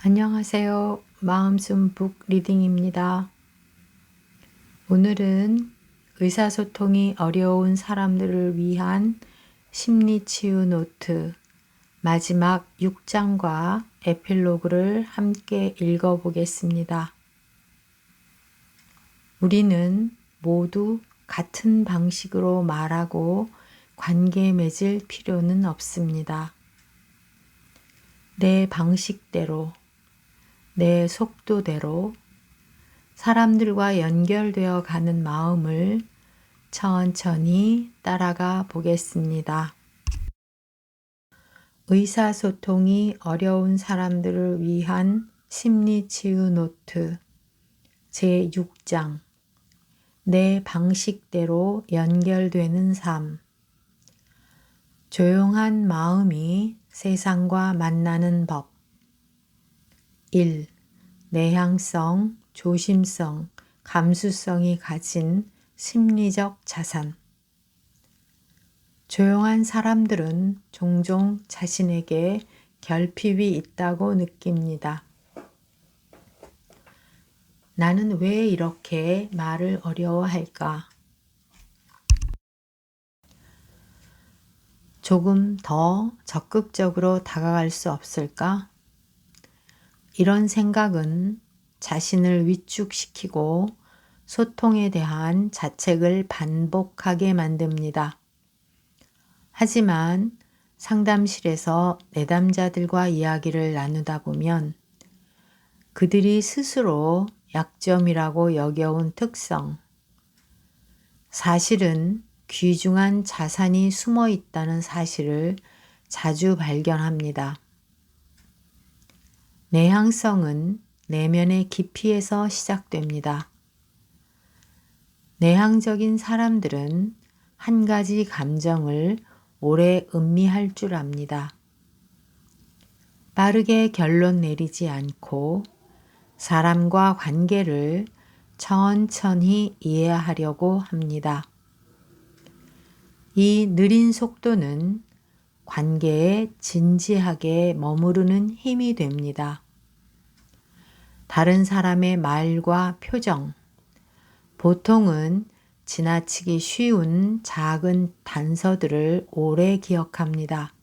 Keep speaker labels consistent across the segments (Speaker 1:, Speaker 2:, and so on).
Speaker 1: 안녕하세요. 마음숨북 리딩입니다. 오늘은 의사소통이 어려운 사람들을 위한 심리치유 노트 마지막 6장과 에필로그를 함께 읽어보겠습니다. 우리는 모두 같은 방식으로 말하고 관계 맺을 필요는 없습니다. 내 방식대로, 내 속도대로 사람들과 연결되어 가는 마음을 천천히 따라가 보겠습니다. 의사소통이 어려운 사람들을 위한 심리치유 노트 제6장 내 방식대로 연결되는 삶. 조용한 마음이 세상과 만나는 법. 1. 내향성, 조심성, 감수성이 가진 심리적 자산. 조용한 사람들은 종종 자신에게 결핍이 있다고 느낍니다. 나는 왜 이렇게 말을 어려워할까? 조금 더 적극적으로 다가갈 수 없을까? 이런 생각은 자신을 위축시키고 소통에 대한 자책을 반복하게 만듭니다. 하지만 상담실에서 내담자들과 이야기를 나누다 보면 그들이 스스로 약점이라고 여겨온 특성, 사실은 귀중한 자산이 숨어 있다는 사실을 자주 발견합니다. 내향성은 내면의 깊이에서 시작됩니다. 내향적인 사람들은 한 가지 감정을 오래 음미할 줄 압니다. 빠르게 결론 내리지 않고 사람과 관계를 천천히 이해하려고 합니다. 이 느린 속도는 관계에 진지하게 머무르는 힘이 됩니다. 다른 사람의 말과 표정, 보통은 지나치기 쉬운 작은 단서들을 오래 기억합니다.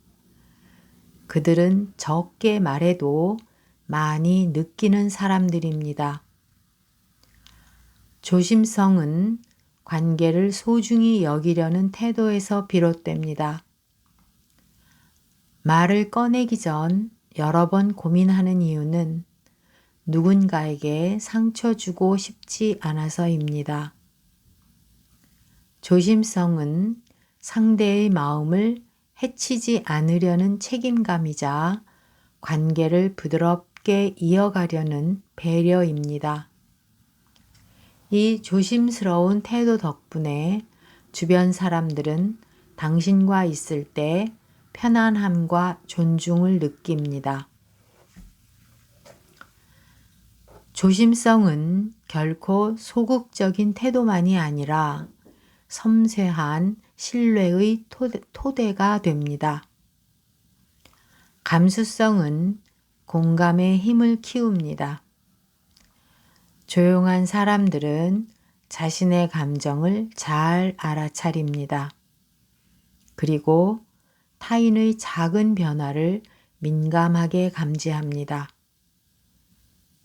Speaker 1: 그들은 적게 말해도 많이 느끼는 사람들입니다. 조심성은 관계를 소중히 여기려는 태도에서 비롯됩니다. 말을 꺼내기 전 여러 번 고민하는 이유는 누군가에게 상처 주고 싶지 않아서입니다. 조심성은 상대의 마음을 해치지 않으려는 책임감이자 관계를 부드럽게 이어가려는 배려입니다. 이 조심스러운 태도 덕분에 주변 사람들은 당신과 있을 때 편안함과 존중을 느낍니다. 조심성은 결코 소극적인 태도만이 아니라 섬세한 신뢰의 토대가 됩니다. 감수성은 공감의 힘을 키웁니다. 조용한 사람들은 자신의 감정을 잘 알아차립니다. 그리고 타인의 작은 변화를 민감하게 감지합니다.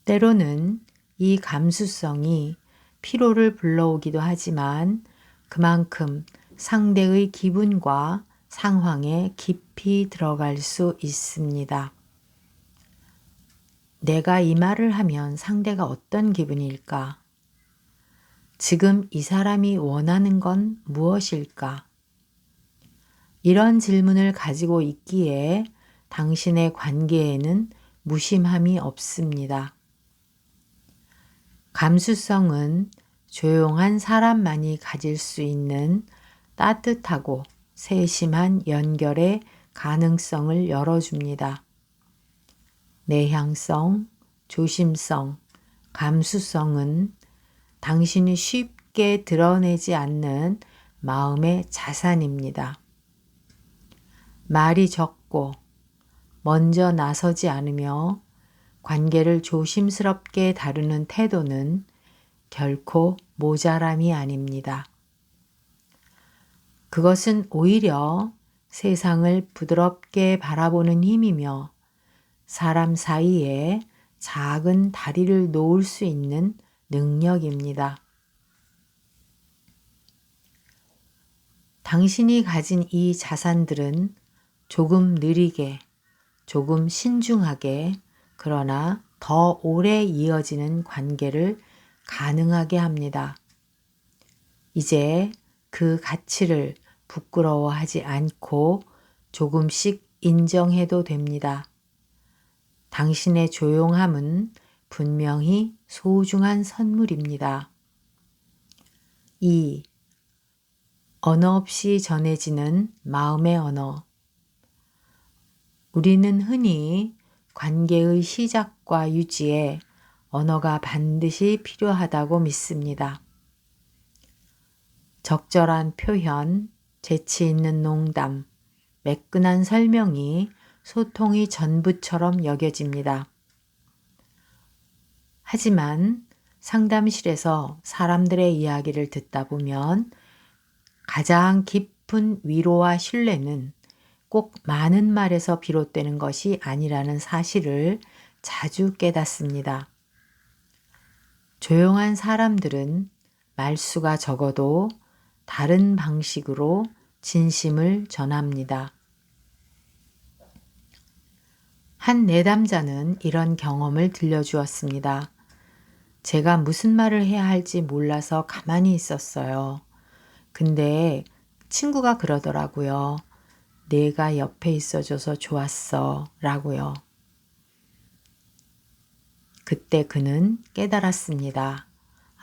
Speaker 1: 때로는 이 감수성이 피로를 불러오기도 하지만 그만큼 상대의 기분과 상황에 깊이 들어갈 수 있습니다. 내가 이 말을 하면 상대가 어떤 기분일까? 지금 이 사람이 원하는 건 무엇일까? 이런 질문을 가지고 있기에 당신의 관계에는 무심함이 없습니다. 감수성은 조용한 사람만이 가질 수 있는 따뜻하고 세심한 연결의 가능성을 열어줍니다. 내향성, 조심성, 감수성은 당신이 쉽게 드러내지 않는 마음의 자산입니다. 말이 적고 먼저 나서지 않으며 관계를 조심스럽게 다루는 태도는 결코 모자람이 아닙니다. 그것은 오히려 세상을 부드럽게 바라보는 힘이며 사람 사이에 작은 다리를 놓을 수 있는 능력입니다. 당신이 가진 이 자산들은 조금 느리게, 조금 신중하게, 그러나 더 오래 이어지는 관계를 가능하게 합니다. 이제 그 가치를 부끄러워하지 않고 조금씩 인정해도 됩니다. 당신의 조용함은 분명히 소중한 선물입니다. 2. 언어 없이 전해지는 마음의 언어. 우리는 흔히 관계의 시작과 유지에 언어가 반드시 필요하다고 믿습니다. 적절한 표현, 재치 있는 농담, 매끈한 설명이 소통의 전부처럼 여겨집니다. 하지만 상담실에서 사람들의 이야기를 듣다 보면 가장 깊은 위로와 신뢰는 꼭 많은 말에서 비롯되는 것이 아니라는 사실을 자주 깨닫습니다. 조용한 사람들은 말수가 적어도 다른 방식으로 진심을 전합니다. 한 내담자는 이런 경험을 들려주었습니다. 제가 무슨 말을 해야 할지 몰라서 가만히 있었어요. 근데 친구가 그러더라고요. 내가 옆에 있어줘서 좋았어 라고요. 그때 그는 깨달았습니다.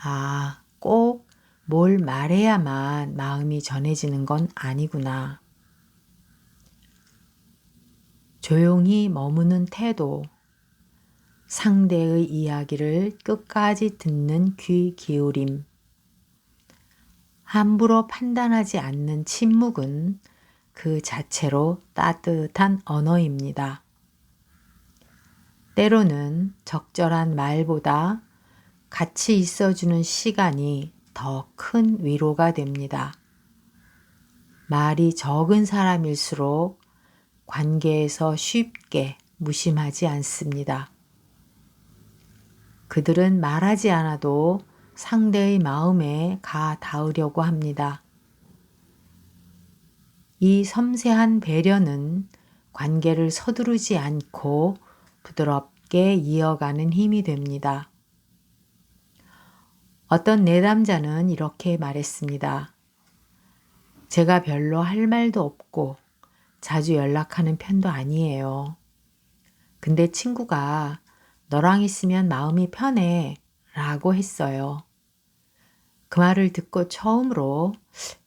Speaker 1: 아, 꼭 뭘 말해야만 마음이 전해지는 건 아니구나. 조용히 머무는 태도, 상대의 이야기를 끝까지 듣는 귀 기울임, 함부로 판단하지 않는 침묵은 그 자체로 따뜻한 언어입니다. 때로는 적절한 말보다 같이 있어주는 시간이 더 큰 위로가 됩니다. 말이 적은 사람일수록 관계에서 쉽게 무심하지 않습니다. 그들은 말하지 않아도 상대의 마음에 가 닿으려고 합니다. 이 섬세한 배려는 관계를 서두르지 않고 부드럽게 이어가는 힘이 됩니다. 어떤 내담자는 이렇게 말했습니다. 제가 별로 할 말도 없고 자주 연락하는 편도 아니에요. 근데 친구가 너랑 있으면 마음이 편해 라고 했어요. 그 말을 듣고 처음으로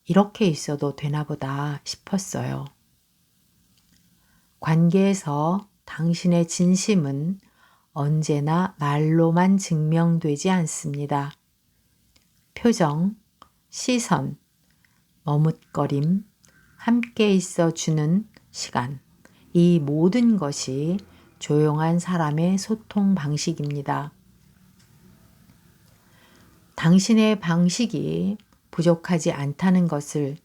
Speaker 1: 이렇게 있어도 되나 보다 싶었어요. 관계에서 당신의 진심은 언제나 말로만 증명되지 않습니다. 표정, 시선, 머뭇거림, 함께 있어 주는 시간, 이 모든 것이 조용한 사람의 소통 방식입니다. 당신의 방식이 부족하지 않다는 것을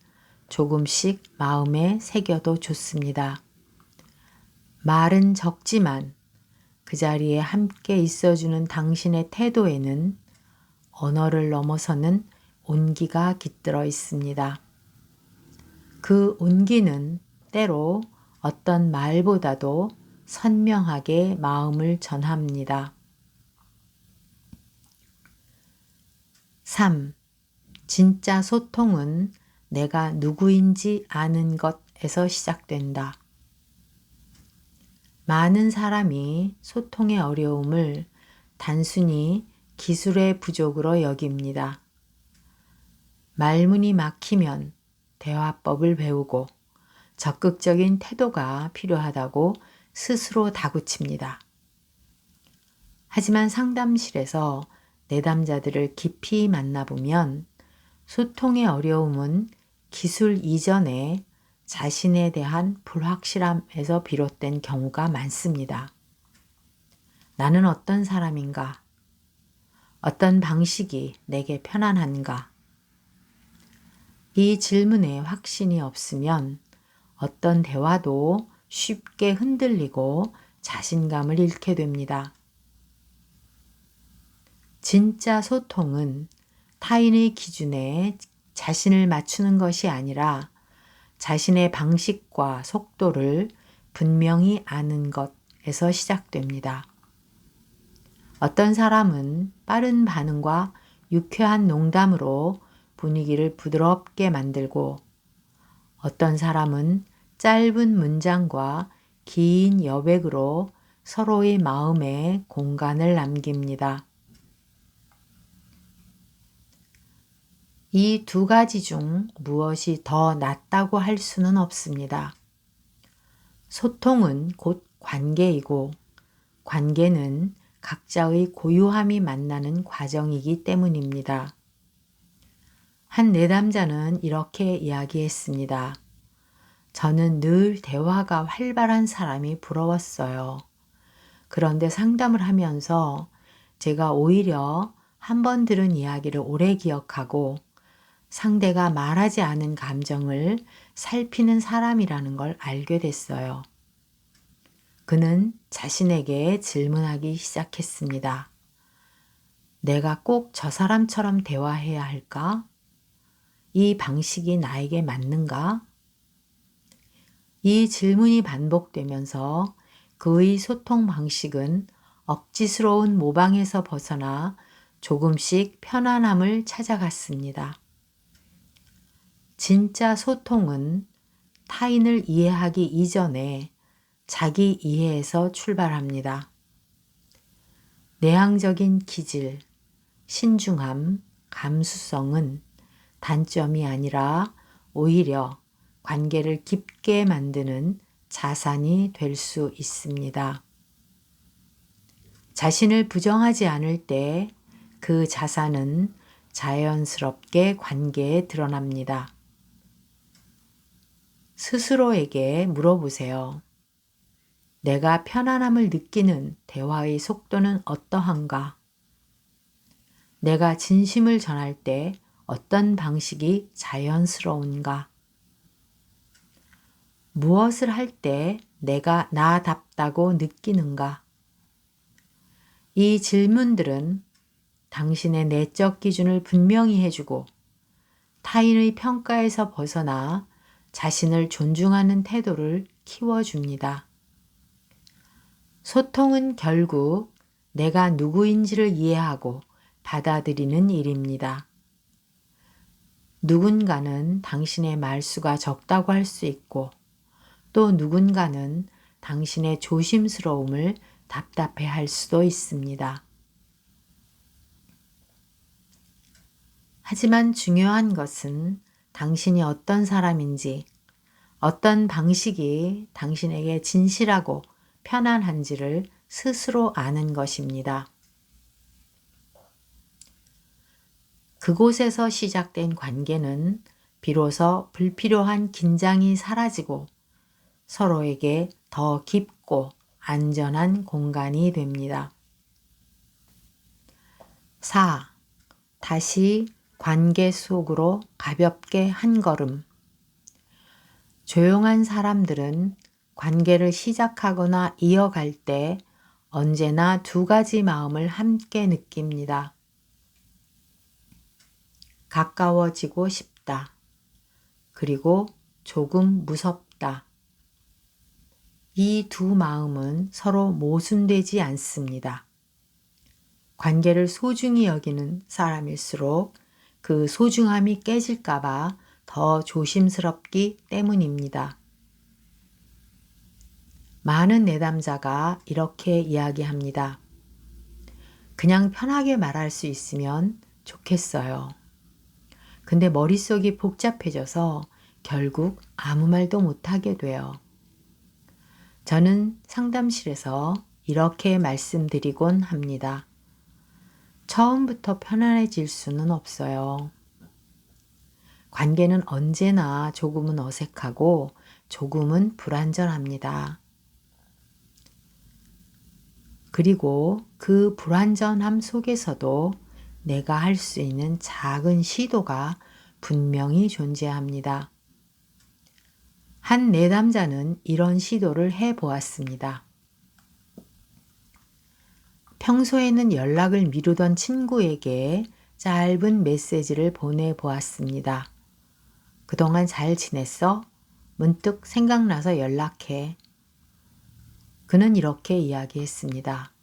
Speaker 1: 조금씩 마음에 새겨도 좋습니다. 말은 적지만 그 자리에 함께 있어주는 당신의 태도에는 언어를 넘어서는 온기가 깃들어 있습니다. 그 온기는 때로 어떤 말보다도 선명하게 마음을 전합니다. 3. 진짜 소통은 내가 누구인지 아는 것에서 시작된다. 많은 사람이 소통의 어려움을 단순히 기술의 부족으로 여깁니다. 말문이 막히면 대화법을 배우고 적극적인 태도가 필요하다고 스스로 다그칩니다. 하지만 상담실에서 내담자들을 깊이 만나보면 소통의 어려움은 기술 이전에 자신에 대한 불확실함에서 비롯된 경우가 많습니다. 나는 어떤 사람인가? 어떤 방식이 내게 편안한가? 이 질문에 확신이 없으면 어떤 대화도 쉽게 흔들리고 자신감을 잃게 됩니다. 진짜 소통은 타인의 기준에 자신을 맞추는 것이 아니라 자신의 방식과 속도를 분명히 아는 것에서 시작됩니다. 어떤 사람은 빠른 반응과 유쾌한 농담으로 분위기를 부드럽게 만들고 어떤 사람은 짧은 문장과 긴 여백으로 서로의 마음에 공간을 남깁니다. 이 두 가지 중 무엇이 더 낫다고 할 수는 없습니다. 소통은 곧 관계이고 관계는 각자의 고유함이 만나는 과정이기 때문입니다. 한 내담자는 이렇게 이야기했습니다. 저는 늘 대화가 활발한 사람이 부러웠어요. 그런데 상담을 하면서 제가 오히려 한 번 들은 이야기를 오래 기억하고 상대가 말하지 않은 감정을 살피는 사람이라는 걸 알게 됐어요. 그는 자신에게 질문하기 시작했습니다. 내가 꼭 저 사람처럼 대화해야 할까? 이 방식이 나에게 맞는가? 이 질문이 반복되면서 그의 소통 방식은 억지스러운 모방에서 벗어나 조금씩 편안함을 찾아갔습니다. 진짜 소통은 타인을 이해하기 이전에 자기 이해에서 출발합니다. 내향적인 기질, 신중함, 감수성은 단점이 아니라 오히려 관계를 깊게 만드는 자산이 될 수 있습니다. 자신을 부정하지 않을 때 그 자산은 자연스럽게 관계에 드러납니다. 스스로에게 물어보세요. 내가 편안함을 느끼는 대화의 속도는 어떠한가? 내가 진심을 전할 때 어떤 방식이 자연스러운가? 무엇을 할 때 내가 나답다고 느끼는가? 이 질문들은 당신의 내적 기준을 분명히 해주고 타인의 평가에서 벗어나 자신을 존중하는 태도를 키워줍니다. 소통은 결국 내가 누구인지를 이해하고 받아들이는 일입니다. 누군가는 당신의 말수가 적다고 할 수 있고 또 누군가는 당신의 조심스러움을 답답해 할 수도 있습니다. 하지만 중요한 것은 당신이 어떤 사람인지, 어떤 방식이 당신에게 진실하고 편안한지를 스스로 아는 것입니다. 그곳에서 시작된 관계는 비로소 불필요한 긴장이 사라지고 서로에게 더 깊고 안전한 공간이 됩니다. 4. 다시 관계 속으로 가볍게 한 걸음. 조용한 사람들은 관계를 시작하거나 이어갈 때 언제나 두 가지 마음을 함께 느낍니다. 가까워지고 싶다. 그리고 조금 무섭다. 이 두 마음은 서로 모순되지 않습니다. 관계를 소중히 여기는 사람일수록 그 소중함이 깨질까봐 더 조심스럽기 때문입니다. 많은 내담자가 이렇게 이야기합니다. 그냥 편하게 말할 수 있으면 좋겠어요. 근데 머릿속이 복잡해져서 결국 아무 말도 못하게 돼요. 저는 상담실에서 이렇게 말씀드리곤 합니다. 처음부터 편안해질 수는 없어요. 관계는 언제나 조금은 어색하고 조금은 불안전합니다. 그리고 그 불완전함 속에서도 내가 할 수 있는 작은 시도가 분명히 존재합니다. 한 내담자는 이런 시도를 해보았습니다. 평소에는 연락을 미루던 친구에게 짧은 메시지를 보내보았습니다. 그동안 잘 지냈어? 문득 생각나서 연락해. 그는 이렇게 이야기했습니다.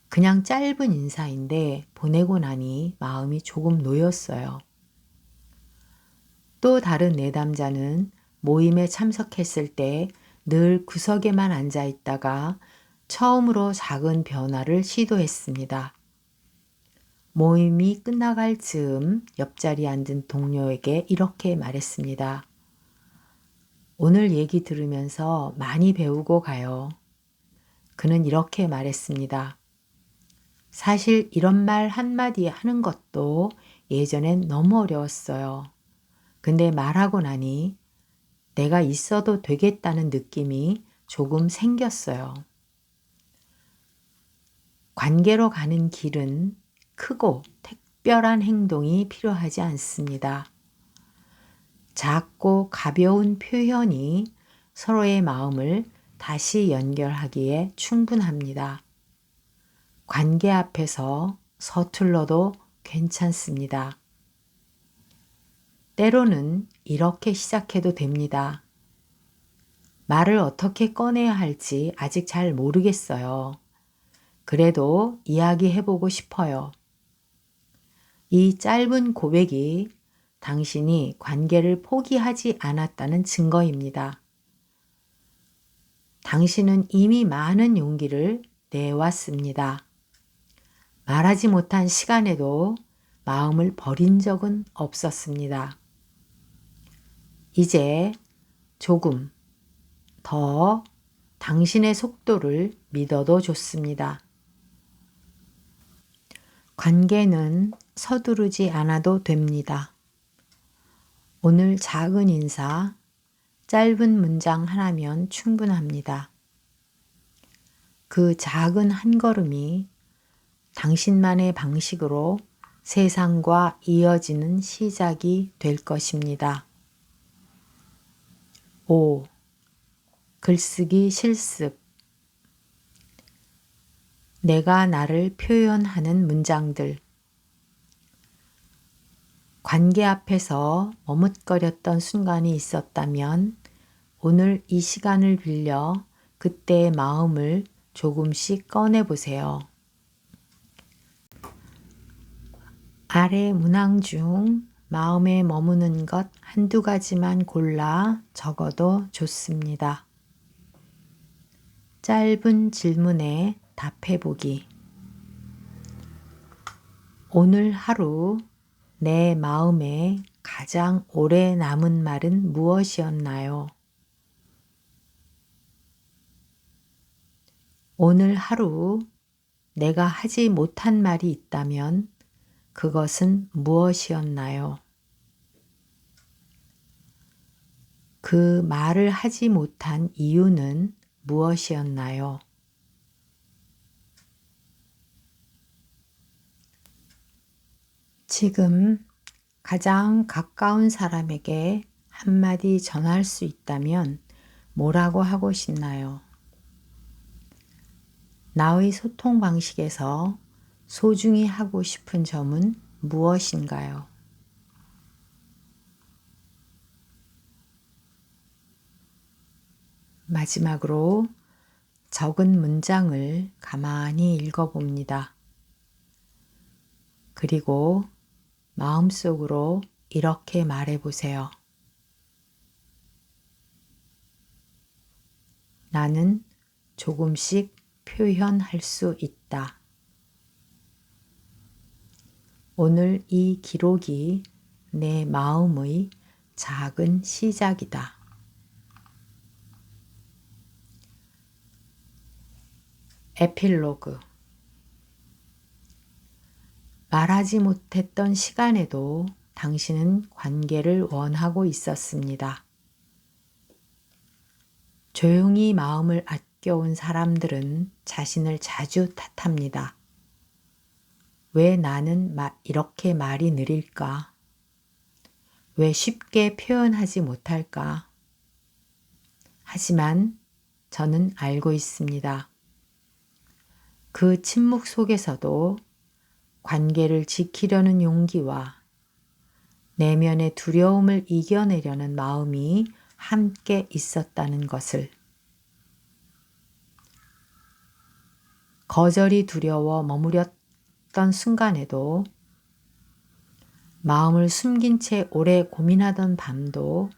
Speaker 1: 그냥 짧은 인사인데 보내고 나니 마음이 조금 놓였어요. 또 다른 내담자는 모임에 참석했을 때 늘 구석에만 앉아 있다가 처음으로 작은 변화를 시도했습니다. 모임이 끝나갈 즈음 옆자리에 앉은 동료에게 이렇게 말했습니다. 오늘 얘기 들으면서 많이 배우고 가요. 그는 이렇게 말했습니다. 사실 이런 말 한마디 하는 것도 예전엔 너무 어려웠어요. 근데 말하고 나니 내가 있어도 되겠다는 느낌이 조금 생겼어요. 관계로 가는 길은 크고 특별한 행동이 필요하지 않습니다. 작고 가벼운 표현이 서로의 마음을 다시 연결하기에 충분합니다. 관계 앞에서 서툴러도 괜찮습니다. 때로는 이렇게 시작해도 됩니다. 말을 어떻게 꺼내야 할지 아직 잘 모르겠어요. 그래도 이야기해보고 싶어요. 이 짧은 고백이 당신이 관계를 포기하지 않았다는 증거입니다. 당신은 이미 많은 용기를 내왔습니다. 말하지 못한 시간에도 마음을 버린 적은 없었습니다. 이제 조금 더 당신의 속도를 믿어도 좋습니다. 관계는 서두르지 않아도 됩니다. 오늘 작은 인사, 짧은 문장 하나면 충분합니다. 그 작은 한 걸음이 당신만의 방식으로 세상과 이어지는 시작이 될 것입니다. 5. 글쓰기 실습. 내가 나를 표현하는 문장들. 관계 앞에서 머뭇거렸던 순간이 있었다면 오늘 이 시간을 빌려 그때의 마음을 조금씩 꺼내보세요. 아래 문항 중 마음에 머무는 것 한두 가지만 골라 적어도 좋습니다. 짧은 질문에 답해보기. 오늘 하루 내 마음에 가장 오래 남은 말은 무엇이었나요? 오늘 하루 내가 하지 못한 말이 있다면 그것은 무엇이었나요? 그 말을 하지 못한 이유는 무엇이었나요? 지금 가장 가까운 사람에게 한마디 전할 수 있다면 뭐라고 하고 싶나요? 나의 소통 방식에서 소중히 하고 싶은 점은 무엇인가요? 마지막으로 적은 문장을 가만히 읽어봅니다. 그리고 마음속으로 이렇게 말해보세요. 나는 조금씩 표현할 수 있다. 오늘 이 기록이 내 마음의 작은 시작이다. 에필로그. 말하지 못했던 시간에도 당신은 관계를 원하고 있었습니다. 조용히 마음을 겪어온 사람들은 자신을 자주 탓합니다. 왜 나는 이렇게 말이 느릴까? 왜 쉽게 표현하지 못할까? 하지만 저는 알고 있습니다. 그 침묵 속에서도 관계를 지키려는 용기와 내면의 두려움을 이겨내려는 마음이 함께 있었다는 것을, 거절이 두려워 머무렸던 순간에도, 마음을 숨긴 채 오래 고민하던 밤도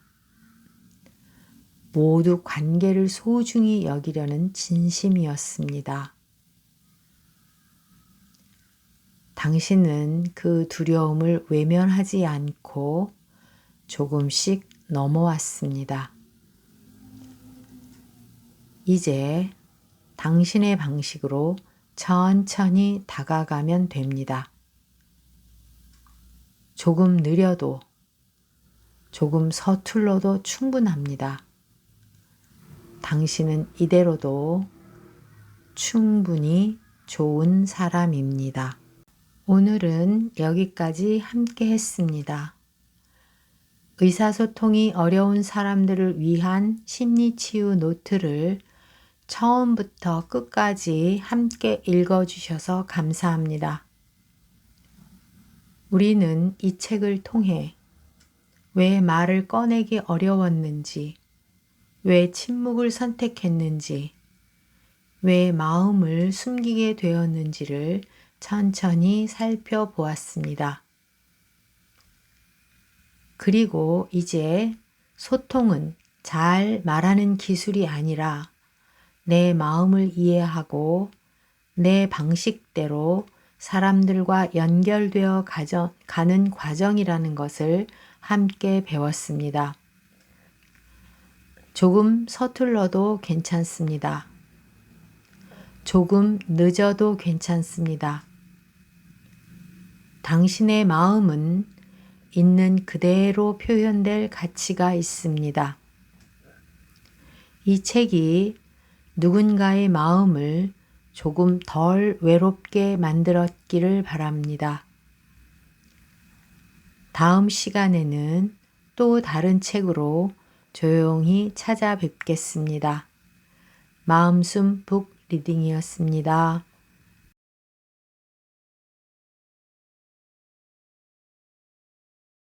Speaker 1: 모두 관계를 소중히 여기려는 진심이었습니다. 당신은 그 두려움을 외면하지 않고 조금씩 넘어왔습니다. 이제 당신의 방식으로 천천히 다가가면 됩니다. 조금 느려도, 조금 서툴러도 충분합니다. 당신은 이대로도 충분히 좋은 사람입니다. 오늘은 여기까지 함께 했습니다. 의사소통이 어려운 사람들을 위한 심리치유 노트를 처음부터 끝까지 함께 읽어주셔서 감사합니다. 우리는 이 책을 통해 왜 말을 꺼내기 어려웠는지, 왜 침묵을 선택했는지, 왜 마음을 숨기게 되었는지를 천천히 살펴보았습니다. 그리고 이제 소통은 잘 말하는 기술이 아니라 내 마음을 이해하고 내 방식대로 사람들과 연결되어 가는 과정이라는 것을 함께 배웠습니다. 조금 서툴러도 괜찮습니다. 조금 늦어도 괜찮습니다. 당신의 마음은 있는 그대로 표현될 가치가 있습니다. 이 책이 누군가의 마음을 조금 덜 외롭게 만들었기를 바랍니다. 다음 시간에는 또 다른 책으로 조용히 찾아뵙겠습니다. 마음숨 북 리딩이었습니다.